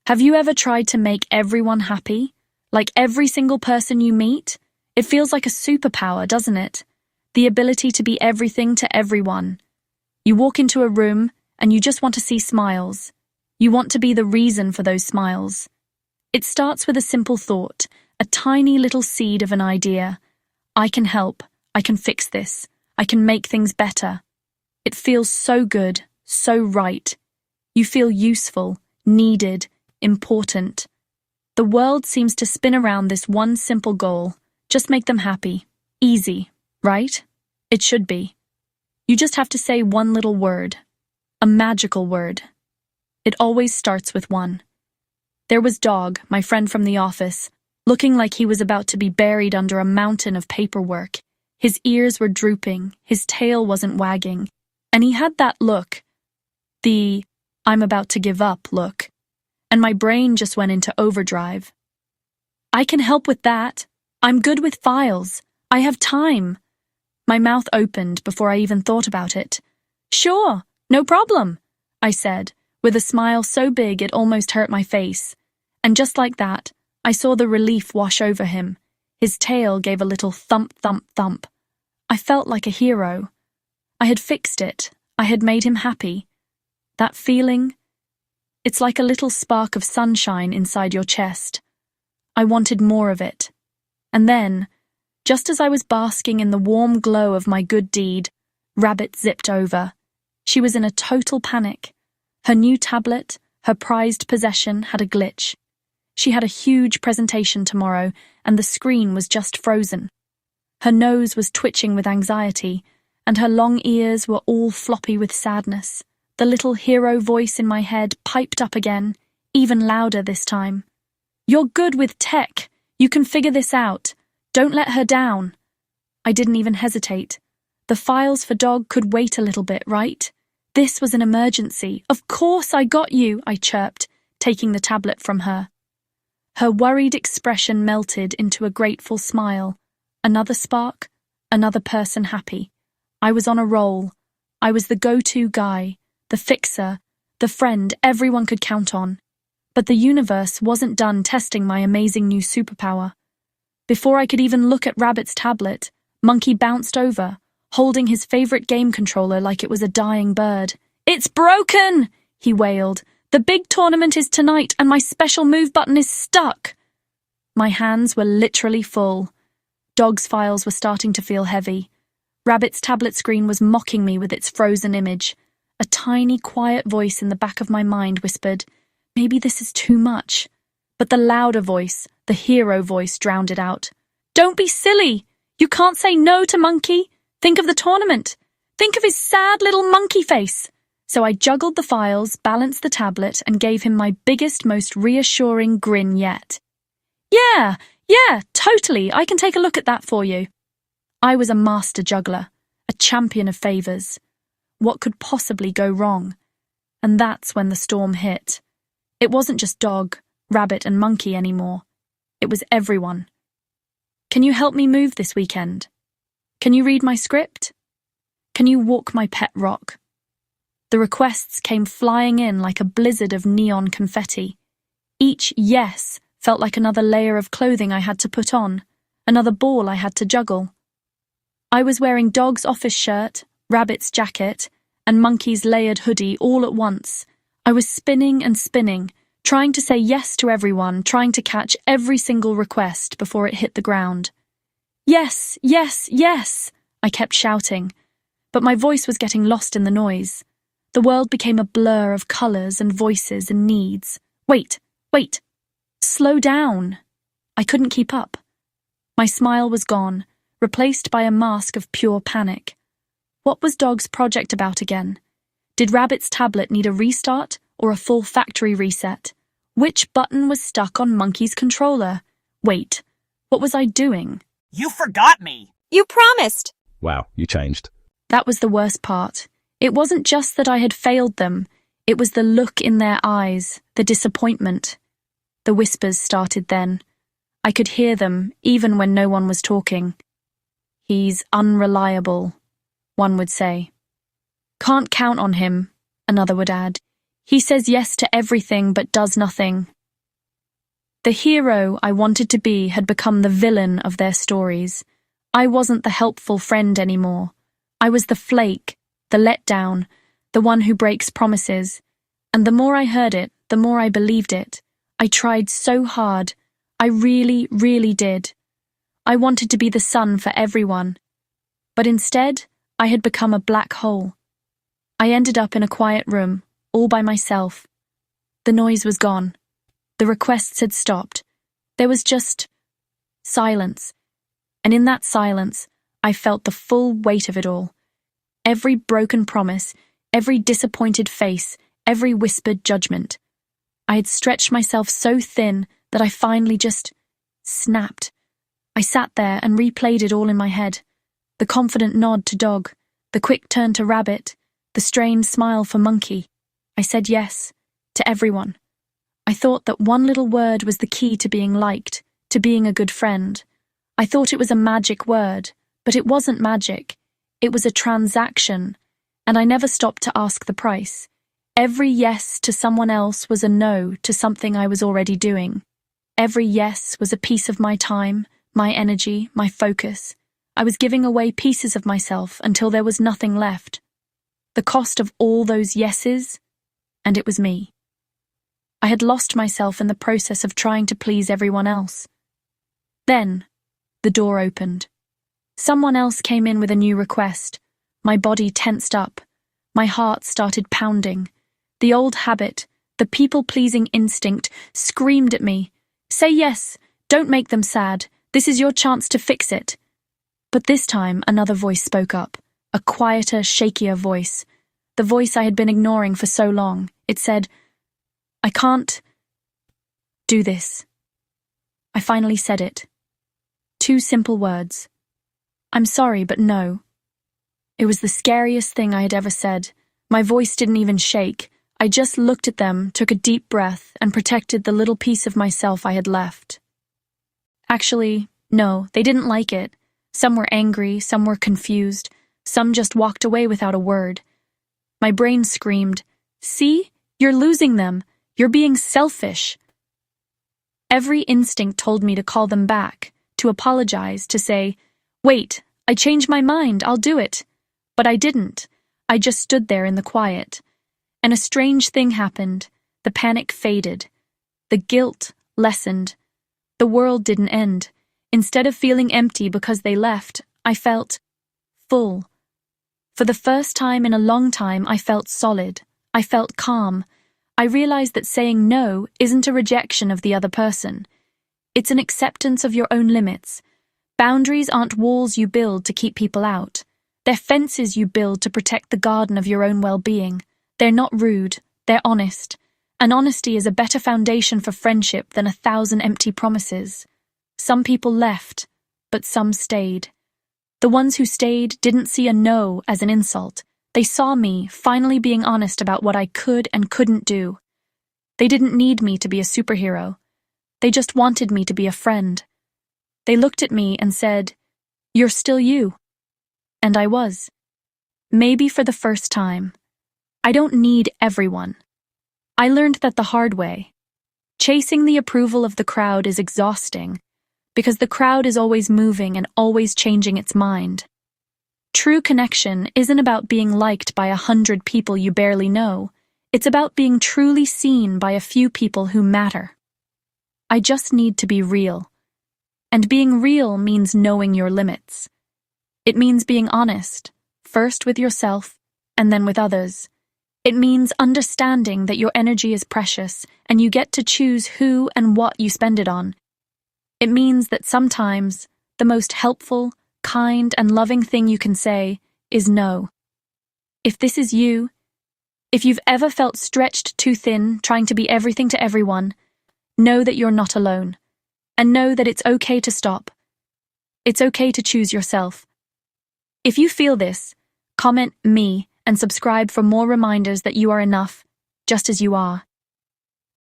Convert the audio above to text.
Have you ever tried to make everyone happy? Like every single person you meet? It feels like a superpower, doesn't it? The ability to be everything to everyone. You walk into a room and you just want to see smiles. You want to be the reason for those smiles. It starts with a simple thought, a tiny little seed of an idea. I can help. I can fix this. I can make things better. It feels so good, so right. You feel useful, needed, important. The world seems to spin around this one simple goal. Just make them happy. Easy, right? It should be. You just have to say one little word. A magical word. It always starts with one. There was Dog, my friend from the office, looking like he was about to be buried under a mountain of paperwork. His ears were drooping, his tail wasn't wagging, and he had that look. The I'm about to give up look. And my brain just went into overdrive. I can help with that. I'm good with files. I have time. My mouth opened before I even thought about it. Sure, no problem, I said, with a smile so big it almost hurt my face. And just like that, I saw the relief wash over him. His tail gave a little thump, thump, thump. I felt like a hero. I had fixed it. I had made him happy. That feeling, it's like a little spark of sunshine inside your chest. I wanted more of it. And then, just as I was basking in the warm glow of my good deed, Rabbit zipped over. She was in a total panic. Her new tablet, her prized possession, had a glitch. She had a huge presentation tomorrow, and the screen was just frozen. Her nose was twitching with anxiety, and her long ears were all floppy with sadness. The little hero voice in my head piped up again, even louder this time. You're good with tech. You can figure this out. Don't let her down. I didn't even hesitate. The files for Dog could wait a little bit, right? This was an emergency. Of course I got you, I chirped, taking the tablet from her. Her worried expression melted into a grateful smile. Another spark, another person happy. I was on a roll. I was the go-to guy, the fixer, the friend everyone could count on. But the universe wasn't done testing my amazing new superpower. Before I could even look at Rabbit's tablet, Monkey bounced over, holding his favorite game controller like it was a dying bird. It's broken, he wailed. The big tournament is tonight and my special move button is stuck. My hands were literally full. Dog's files were starting to feel heavy. Rabbit's tablet screen was mocking me with its frozen image. A tiny, quiet voice in the back of my mind whispered, maybe this is too much. But the louder voice, the hero voice, drowned it out. Don't be silly! You can't say no to Monkey! Think of the tournament! Think of his sad little monkey face! So I juggled the files, balanced the tablet, and gave him my biggest, most reassuring grin yet. Yeah, totally, I can take a look at that for you. I was a master juggler, a champion of favors. What could possibly go wrong? And that's when the storm hit. It wasn't just Dog, Rabbit, and Monkey anymore. It was everyone. Can you help me move this weekend? Can you read my script? Can you walk my pet rock? The requests came flying in like a blizzard of neon confetti. Each yes felt like another layer of clothing I had to put on, another ball I had to juggle. I was wearing Dog's office shirt, Rabbit's jacket, and Monkey's layered hoodie all at once. I was spinning and spinning, trying to say yes to everyone, trying to catch every single request before it hit the ground. Yes, yes, yes, I kept shouting, but my voice was getting lost in the noise. The world became a blur of colours and voices and needs. Wait, slow down. I couldn't keep up. My smile was gone, replaced by a mask of pure panic. What was Dog's project about again? Did Rabbit's tablet need a restart or a full factory reset? Which button was stuck on Monkey's controller? Wait, what was I doing? You forgot me! You promised! Wow, you changed. That was the worst part. It wasn't just that I had failed them, it was the look in their eyes, the disappointment. The whispers started then. I could hear them, even when no one was talking. He's unreliable, one would say. Can't count on him, another would add. He says yes to everything but does nothing. The hero I wanted to be had become the villain of their stories. I wasn't the helpful friend anymore. I was the flake, the letdown, the one who breaks promises. And the more I heard it, the more I believed it. I tried so hard. I really, really did. I wanted to be the sun for everyone. But instead, I had become a black hole. I ended up in a quiet room, all by myself. The noise was gone. The requests had stopped. There was just silence. And in that silence, I felt the full weight of it all. Every broken promise, every disappointed face, every whispered judgment. I had stretched myself so thin that I finally just snapped. I sat there and replayed it all in my head. The confident nod to dog, the quick turn to rabbit, the strained smile for monkey. I said yes, to everyone. I thought that one little word was the key to being liked, to being a good friend. I thought it was a magic word, but it wasn't magic. It was a transaction, and I never stopped to ask the price. Every yes to someone else was a no to something I was already doing. Every yes was a piece of my time, my energy, my focus. I was giving away pieces of myself until there was nothing left. The cost of all those yeses, and it was me. I had lost myself in the process of trying to please everyone else. Then, the door opened. Someone else came in with a new request. My body tensed up. My heart started pounding. The old habit, the people-pleasing instinct, screamed at me. Say yes, don't make them sad. This is your chance to fix it. But this time, another voice spoke up. A quieter, shakier voice. The voice I had been ignoring for so long. It said, I can't do this. I finally said it. 2 simple words. I'm sorry, but no. It was the scariest thing I had ever said. My voice didn't even shake. I just looked at them, took a deep breath, and protected the little piece of myself I had left. Actually, no, they didn't like it. Some were angry, some were confused, some just walked away without a word. My brain screamed, See? You're losing them. You're being selfish. Every instinct told me to call them back, to apologize, to say, Wait, I changed my mind, I'll do it. But I didn't. I just stood there in the quiet. And a strange thing happened. The panic faded. The guilt lessened. The world didn't end. Instead of feeling empty because they left, I felt full. For the first time in a long time, I felt solid. I felt calm. I realized that saying no isn't a rejection of the other person. It's an acceptance of your own limits. Boundaries aren't walls you build to keep people out. They're fences you build to protect the garden of your own well-being. They're not rude, they're honest. And honesty is a better foundation for friendship than 1,000 empty promises. Some people left, but some stayed. The ones who stayed didn't see a no as an insult. They saw me finally being honest about what I could and couldn't do. They didn't need me to be a superhero. They just wanted me to be a friend. They looked at me and said, You're still you. And I was. Maybe for the first time. I don't need everyone. I learned that the hard way. Chasing the approval of the crowd is exhausting, because the crowd is always moving and always changing its mind. True connection isn't about being liked by 100 people you barely know. It's about being truly seen by a few people who matter. I just need to be real. And being real means knowing your limits. It means being honest, first with yourself and then with others. It means understanding that your energy is precious and you get to choose who and what you spend it on. It means that sometimes the most helpful, kind, and loving thing you can say is no. If this is you, if you've ever felt stretched too thin trying to be everything to everyone, know that you're not alone. And know that it's okay to stop. It's okay to choose yourself. If you feel this, comment me and subscribe for more reminders that you are enough, just as you are.